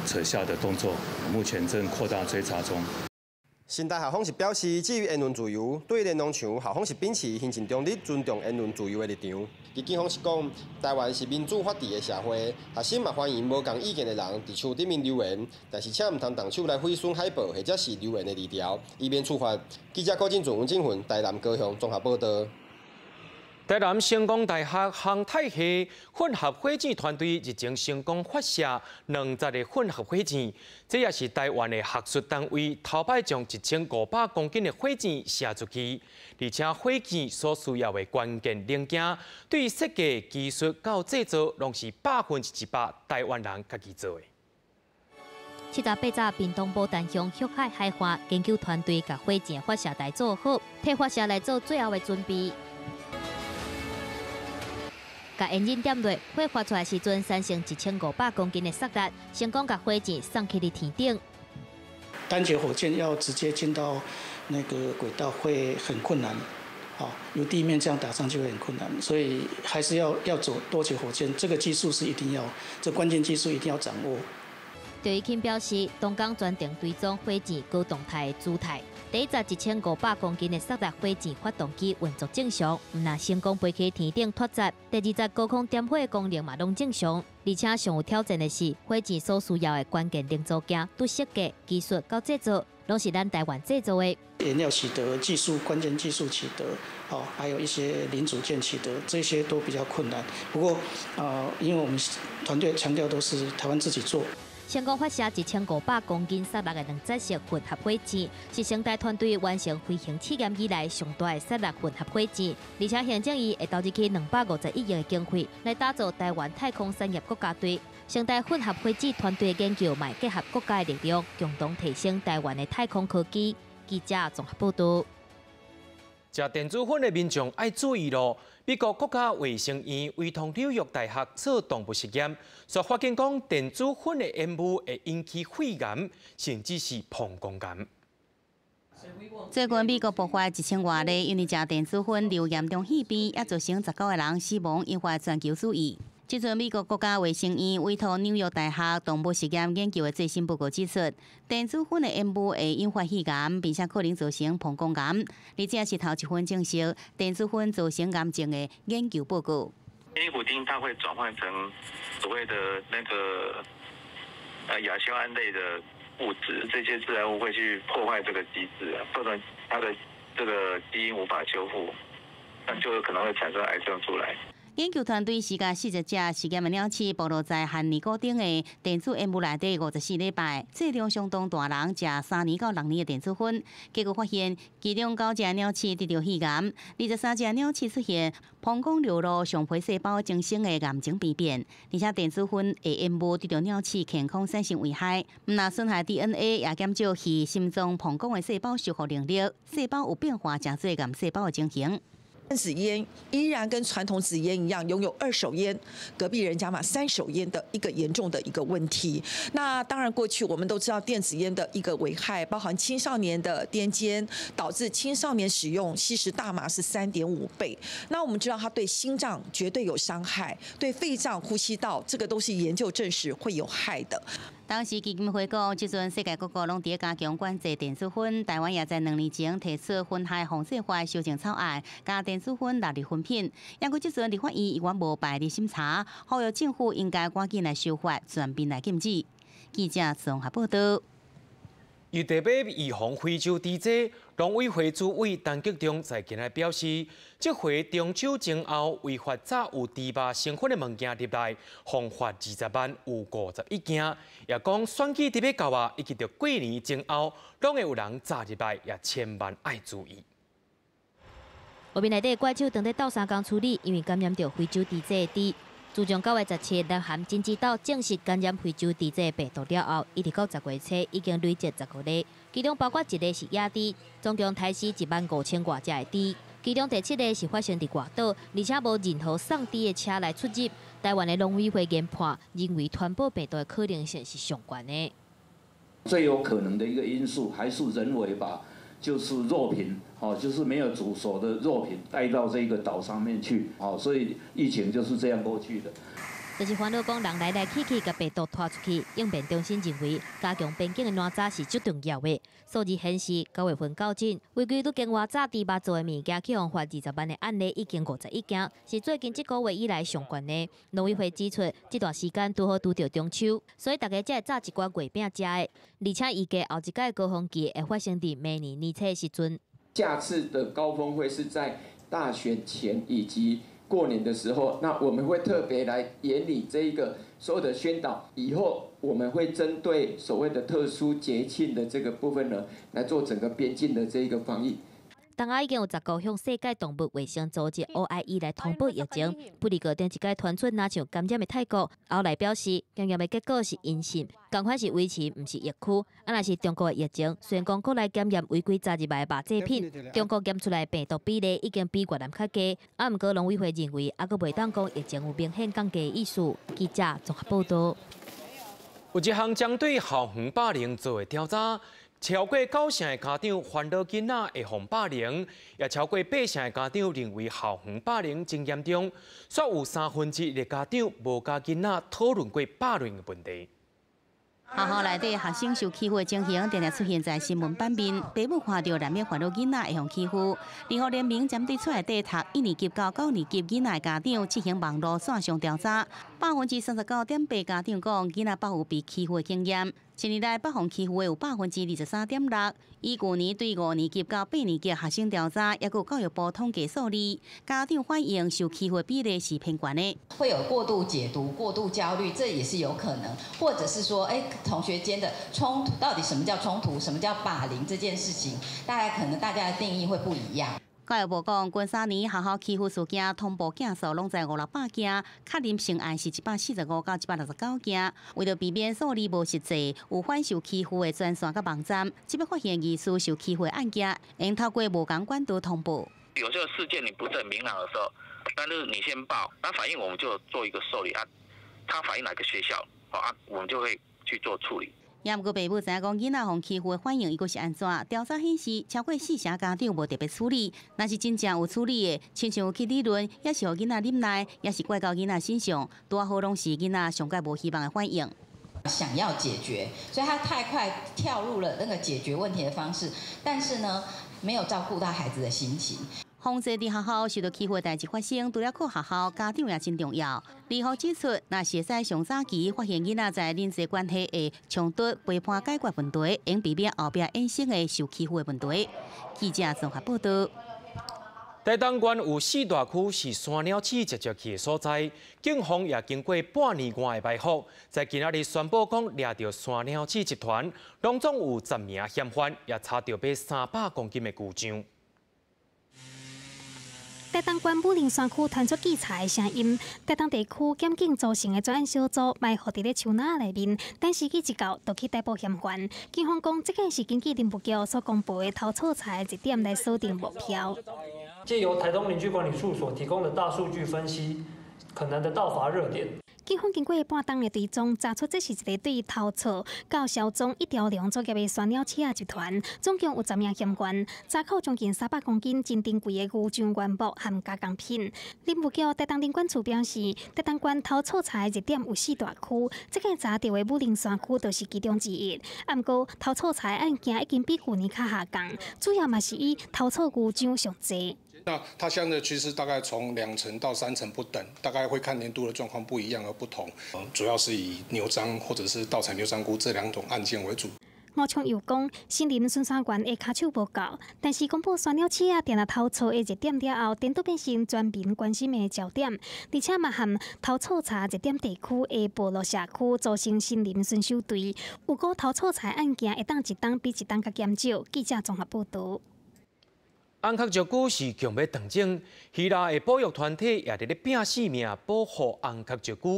扯下的动作，目前正扩大追查中。 新大校方是表示，至于言论自由，对联络墙校方是秉持行政中立、尊重言论自由的立场。而警方是讲，台湾是民主法治的社会，学生嘛欢迎无共意见的人伫墙顶面留言，但是请唔通动手来毁损海报或者是留言的字条，以免处罚。记者郭进俊、文静云，台南高雄综合报道。 台南成功大学航太系混合火箭团队日前成功发射210个混合火箭，这也是台湾的学术单位头摆将1500公斤的火箭射出去，而且火箭所需要的关键零件，对设计、技术到制造，拢是100%台湾人家己做的。78座屏东保丹乡旭海海华研究团队把火箭发射台做好，替发射来做最后的准备。 把烟引点落，火发出来时阵，产生1500公斤的沙粒，成功把火箭送去了天顶。单节火箭要直接进到那个轨道会很困难，由地面这样打上去会很困难，所以还是要走多节火箭，这个技术是一定要，这关键技术一定要掌握。对于表示，东港专程追踪火箭高动态的姿态。 第一座1500公斤的沙粒火箭发动机运作正常，唔但成功飞去天顶脱载。第二座高空点火的功能嘛拢正常，而且上有挑战的是，火箭所需要的关键零组件，对设计、技术到制作，拢是咱台湾制造的。原料取得、技术关键技术取得，还有一些零组件取得，这些都比较困难。不过，因为我们团队强调都是台湾自己做。 成功发射1500公斤沙粒的2载式混合火箭，是成大团队完成飞行试验以来上大的沙粒混合火箭，而且行政院会投入去251亿的经费来打造台湾太空产业国家队。成大混合火箭团队的研究，嘛结合国家的力量，共同提升台湾的太空科技。记者综合报道。食电子烟的民众要注意咯！美国国家卫生院委托纽约大学做动物实验，所发现讲电子烟的烟雾会引起肺癌，甚至是膀胱癌。最近美国爆发1000多例因为食电子烟流严重肺病，也造成19个人死亡，引发全球注意。即阵美国国家卫生院委托纽约大学动物实验研究的最新报告指出，电子烟的烟雾会引发肺癌，并且可能造成膀胱癌，而且是头一份证实电子烟造成癌症的研究报告。尼古丁它会转换成所谓的那个亚硝胺类的物质，这些致癌物会去破坏这个机制，造成它的这个基因无法修复，那就有可能会产生癌症出来。研究团队时间40只实验的鸟鼠暴露在含尼古丁的电子烟雾内底54礼拜，剂量相当大人食3年到6年的电子烟，结果发现其中9只鸟鼠得到肺癌，23只鸟鼠出现膀胱流露上皮细胞增生的癌症病变，而且电子烟的烟雾对鸟鼠健康产生危害，唔但损害 DNA， 也减少其心脏、膀胱的细胞修复能力，细胞有变化，真侪癌细胞的情形。电子烟依然跟传统纸烟一样，拥有2手烟，隔壁人家嘛3手烟的一个严重的一个问题。那当然，过去我们都知道电子烟的一个危害，包含青少年的癫痫，导致青少年使用吸食大麻是3.5倍。那我们知道它对心脏绝对有伤害，对肺脏、呼吸道，这个都是研究证实会有害的。当时基金会讲，即阵世界各国拢伫加强管制电子烟，台湾也在2年前提出烟害防治法修正草案，将电子烟纳入烟品。不过即阵立法院依然无排入审查，呼吁政府应该赶紧来修法，全面来禁止。记者综合报道。为特别预防非洲猪瘟，农委会主委陈吉仲在今日表示，这回中秋前后违法早有猪肉成分的物件入来，罚款20万，有51件。也讲选举特别到啊，以及着过年前后，拢会有人炸入来，也千万爱注意。外面内底怪兽等在斗3工处理，因为感染到非洲猪瘟的猪。自从9月17日，南韩金枝岛正式感染非洲猪瘟病毒了后，一直到10月初已经累积15例，其中包括1例是野猪，总共抬死15000多只的猪。其中第7例是发生在外岛，而且无任何送猪的车来出入。台湾的农委会研判，认为传播病毒的可能性是上悬的。最有可能的一个因素还是人为把就是肉品，就是没有煮熟的肉品带到这个岛上面去，所以疫情就是这样过去的。就是烦恼讲人来来去去，甲病毒拖出去。应变中心认为，加强边境的烂早是最重要的。数字显示，9月份到今，违规都经外早猪肉做的物件去罚款20万的案例已经51件，是最近1个月以来上悬的。农委会指出，这段时间拄好拄到中秋，所以大家才会炸一罐月饼食的。而且预计后一届高峰期会发生在明年年初的时阵。下次的高峰会是在大选前以及过年的时候，那我们会特别来研拟这一个所有的宣导。以后我们会针对所谓的特殊节庆的这个部分呢，来做整个边境的这一个防疫。东亚已经有10个向世界动物卫生组织 OIE 来通报疫情，不离个顶一届传出若像感染的泰国，后来表示感染的结果是阴性，同款是维持唔是疫区。啊，若是中国的疫情，虽然讲国内感染违规炸入来的肉制品，中国检出来病毒比例已经比越南较低。啊，不过农委会认为，还阁袂当讲疫情有明显降低的意思。记者综合报道。有一项针对校园霸凌做的调查。超过90%的家长烦恼囡仔会防霸凌，也超过80%的家长认为校园霸凌真严重，却有1/3的家长无甲囡仔讨论过霸凌的问题。学校内底学生受欺负的情形，常常出现在新闻版面。父母看到难免烦恼囡仔会被欺负。联合联盟针对厝内底读1年级到9年级囡仔的家长进行网络线上调查，39.8%家长讲囡仔报有被欺负的经验。一年来被欺负的有23.6%。以去年对5年级到8年级学生调查，也有教育部统计数字，家长反映受欺负的比例是偏高的。会有过度解读、过度焦虑，这也是有可能，或者是说，同学间的冲突，到底什么叫冲突，什么叫霸凌这件事情，大家的定义会不一样。教育部讲，近3年学校欺负事件通报件数拢在500-600件，确认性案是145到169件。为了避免数字无实际，有反受欺负的专线甲网站，即要发现疑似受欺负的案件，应透过无同管道通报。有这个事件你不是很明朗的时候，但是你先报，那反映我们就做一个受理啊，他反映哪个学校，我们就会去做处理。也毋过，爸母知影讲囡仔被欺负的反应，伊阁是安怎？调查显示，超过40%家长无特别处理。若是真正有处理的，亲像有去理论，也是互囡仔忍耐，也是怪到囡仔身上，多好拢是囡仔上界无希望的反应。想要解决，所以他太快跳入了那个解决问题的方式，但是呢，没有照顾到孩子的心情。防治伫学校受到欺负的代志发生，除了靠学校，家长也真重要。李豪指出，若是在上早期发现囡仔在人际关系的冲突陪伴解决问题，应避免后壁衍生的受欺负的问题。记者综合报道。台东县有4大区是山鸟鼠直接去的所在，警方也经过半年外的埋伏，在今仔日宣布讲抓到山鸟鼠集团，当中有10名嫌犯，也查到被300公斤的巨象。台东县武陵山区传出警察的声音，台东地区检警组成的专案小组埋伏伫咧树林内面，等时机一到，就去逮捕嫌犯。警方讲，这个是根据林务局所公布的偷错财的热点来锁定目标。借由台东邻居管理处所提供的大数据分析，可能的盗伐热点。警方经过半冬的追踪，查出这是一个对偷错到销赃一条龙作业的山鸟鼠集团，总共有10名嫌犯，查扣将近300公斤真珍贵的牛象原木和加工品。林务局台东林管处表示，台东县偷错财的热点有4大区，这个查到的武陵山区就是其中之一。不过，偷错财案件已经比去年较下降，主要嘛是以偷错牛象上济。那它相对趋势大概从2成到3成不等，大概会看年度的状况不一样而不同。主要是以牛樟或者是盗采牛樟菇这2种案件为主。吴昌又讲，森林巡山员的卡手无够，但是公布山鸟鼠定了偷错的热点了后，颠倒变成全民关心的焦点，而且嘛含偷错查热点地区的部落社区组成森林巡守队，有个偷错财案件会当一档比一档较减少。记者综合报道。红壳石龟是强要动静，希腊的保育团体也伫咧拼性命保护红壳石龟。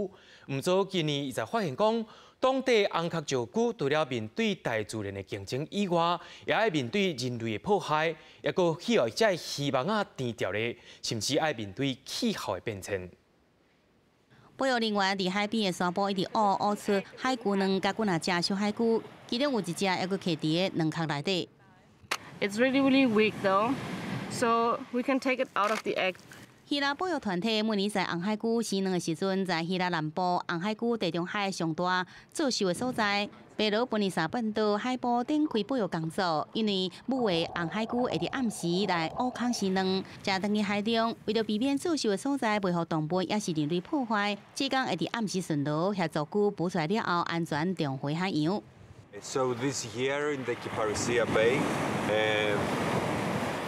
毋过今年伊才发现讲，当地红壳石龟除了面对大自然的竞争以外，也要面对人类的迫害，也个希望这希望低调咧，甚至要面对气候的变迁。保育人员伫海边的沙坡一直挖出海龟卵甲几只小海龟，其中有一只还佫徛伫个卵壳内底。It's really weak though, so we can take it out of the egg. 希腊保育团体每年在红海龟生卵的时阵，在希腊南部红海龟地中海上大作秀的所在，贝罗奔尼撒半岛海部展开保育工作，因为母的红海龟会伫暗时来挖坑生卵，才等去海中。为了避免作秀的所在被互动物也是人类破坏，志工会伫暗时巡逻协助龟捕出来了后，安全重回海洋。So this year in the Kyparissia Bay,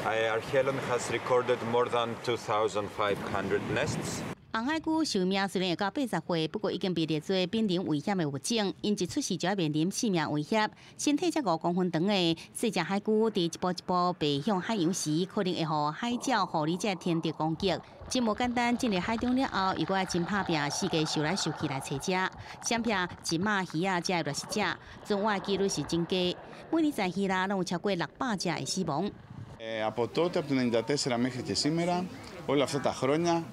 Archelon has recorded more than 2,500 nests. 红海龟寿命虽然会到80岁，不过已经被列作濒临危险的物种，因一出世就要面临性命威胁。身体才5公分长的细只海龟，伫一步一步爬向海洋时，可能会互海鸟、狐狸这天敌攻击。真无简单，进入海中了后，如果要真拍拼，世界受来受去来找食，相拼一马鱼仔才会掠食者，存活的几率是真低。每年在希腊拢有超过600只会死亡。Από τότε, από το 1994 μέχρι και σήμερα, όλα αυτά τα χρόνια,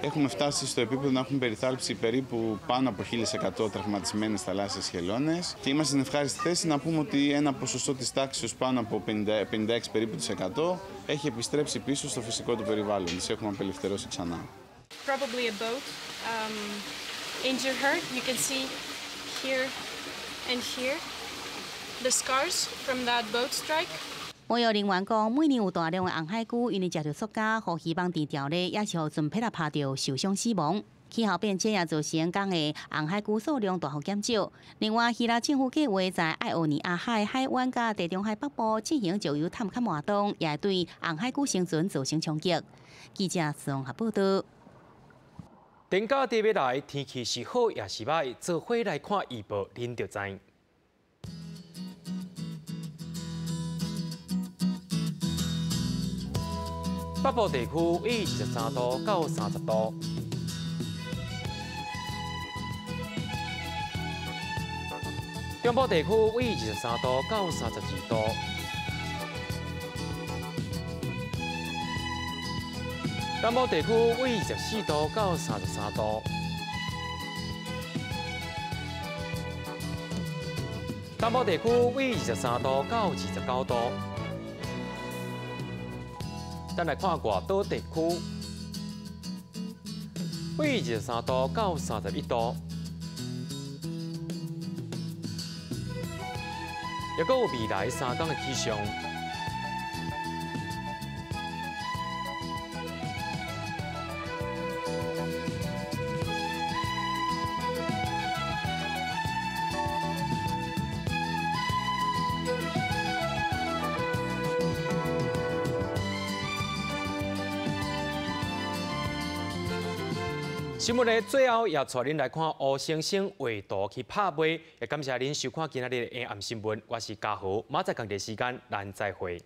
έχουμε φτάσει στο επίπεδο να έχουμε περιθάλψει περίπου πάνω από 1.100 τραυματισμένες θαλάσσιες χελώνες και είμαστε στην ευχάριστη θέση να πούμε ότι ένα ποσοστό της τάξης πάνω από 56 περίπου % έχει επιστρέψει πίσω στο φυσικό του περιβάλλον. Τις έχουμε απελευθερώσει ξανά. Probably a boat injured her. You can see here and here the scars from that boat strike. 保育人员讲，每年有大量的红海龟因为食到塑胶，互希望低调咧，也是互船皮拍到受伤死亡。气候变迁也造成港的红海龟数量大幅减少。另外，希腊政府计划在爱奥尼亚海海湾甲地中海北部进行石油探勘活动，也对红海龟生存造成冲击。记者综合报道。电价跌要来，天气是好也是歹，做伙来看预报，您就知。北部地区为23度到30度，中部地区为23度到32度，南部地区为24度到33度，东部地区为23度到29度。咱来看外岛地区，为23度到31度，也阁有未来3天的气象。新闻的最后也带恁来看吴先生画图去拍卖，也感谢您收看今仔日的暗新闻，我是嘉豪，马上同一时间咱再会。